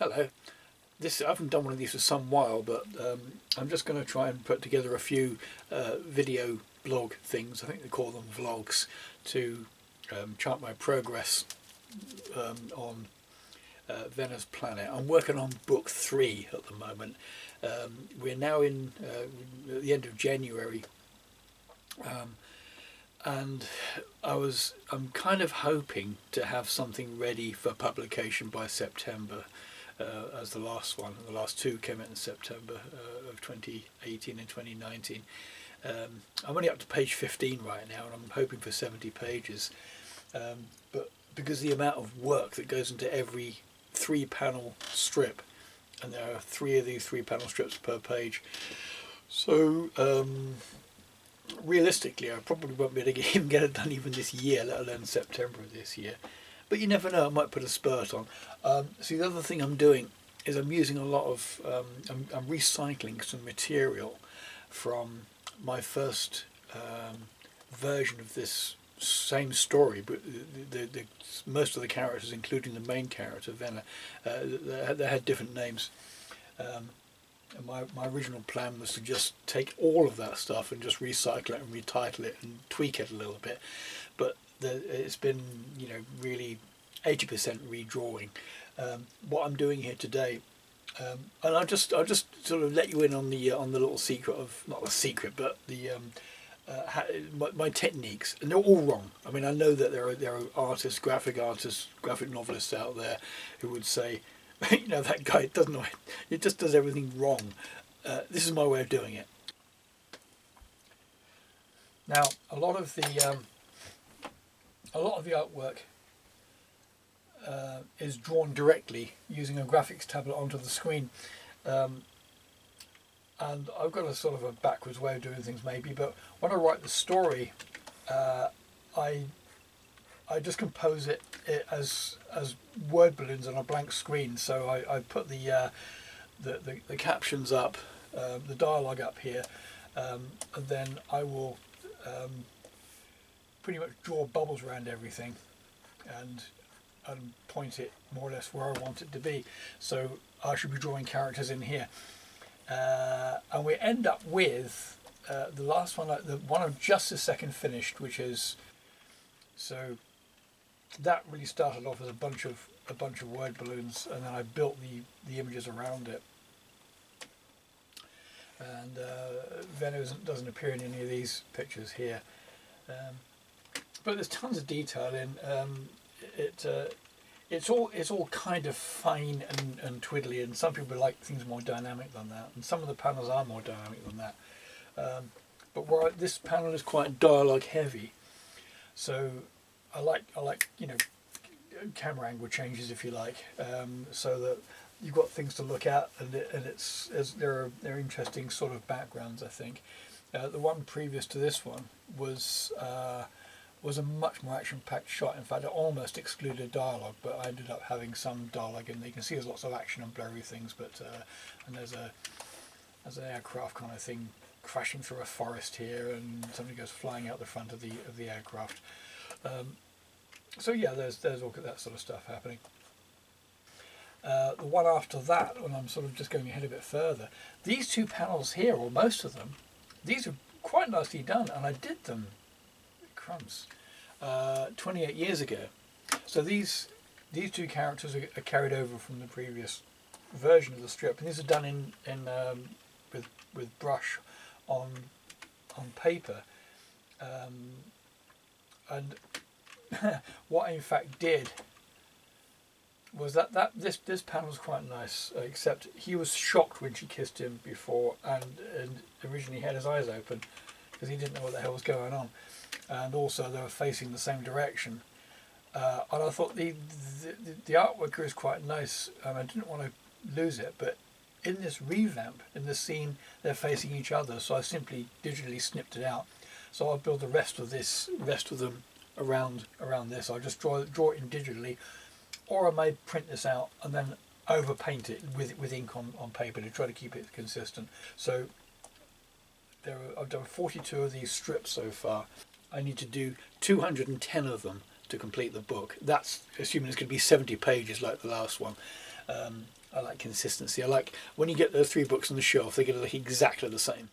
Hello. I haven't done one of these for some while, but I'm just going to try and put together a few video blog things. I think they call them vlogs, to chart my progress on Venna's planet. I'm working on book 3 at the moment. We're now in at the end of January, and I'm kind of hoping to have something ready for publication by September. As the last one, the last two came out in September of 2018 and 2019. I'm only up to page 15 right now, and I'm hoping for 70 pages. But because the amount of work that goes into every 3-panel strip, and there are 3 of these 3-panel strips per page, so realistically I probably won't be able to even get it done even this year, let alone September of this year. But you never know, I might put a spurt on. See, the other thing I'm doing is I'm using a lot of, I'm recycling some material from my first version of this same story, but most of the characters, including the main character, Venna, they had different names. And my original plan was to just take all of that stuff and just recycle it and retitle it and tweak it a little bit. But it's been, really 80% redrawing. What I'm doing here today, and I'll just sort of let you in on the little secret of, not a secret, but the my techniques, and they're all wrong. I mean, I know that there are artists, graphic novelists out there who would say, that guy doesn't know it just does everything wrong. This is my way of doing it. Now, a lot of the artwork is drawn directly using a graphics tablet onto the screen, and I've got a sort of a backwards way of doing things maybe, but when I write the story, I just compose it as word balloons on a blank screen. So I put the captions up, the dialogue up here, and then I will pretty much draw bubbles around everything and point it more or less where I want it to be. So I should be drawing characters in here, and we end up with the last one, the one I've just a second finished, which is, so that really started off as a bunch of word balloons, and then I built the images around it. And Venna doesn't appear in any of these pictures here, but there's tons of detail in it's all kind of fine and twiddly, and some people like things more dynamic than that, and some of the panels are more dynamic than that. But this panel is quite dialogue heavy, so I like camera angle changes, if you like, so that you've got things to look at, and there are interesting sort of backgrounds. I think the one previous to this one was a much more action-packed shot. In fact, it almost excluded dialogue, but I ended up having some dialogue in there. You can see there's lots of action and blurry things, but and there's an aircraft kind of thing crashing through a forest here, and somebody goes flying out the front of the aircraft. So yeah, there's all that sort of stuff happening. The one after that, when I'm sort of just going ahead a bit further, these 2 panels here, or most of them, these are quite nicely done, and I did them, crumbs, 28 years ago. So these 2 characters are carried over from the previous version of the strip, and these are done in with brush on paper, and what I in fact did was that this panel was quite nice, except he was shocked when she kissed him before, and originally had his eyes open because he didn't know what the hell was going on, and also they were facing the same direction, and I thought the artwork here is quite nice, and I didn't want to lose it, but in this revamp, in the scene, they're facing each other, so I simply digitally snipped it out. So I'll build the rest of them around this. I'll just draw it in digitally, or I may print this out and then overpaint it with ink on paper to try to keep it consistent. So I've done 42 of these strips so far. I need to do 210 of them to complete the book. That's assuming it's going to be 70 pages like the last one. I like consistency. I like when you get the 3 books on the shelf, they get to look exactly the same.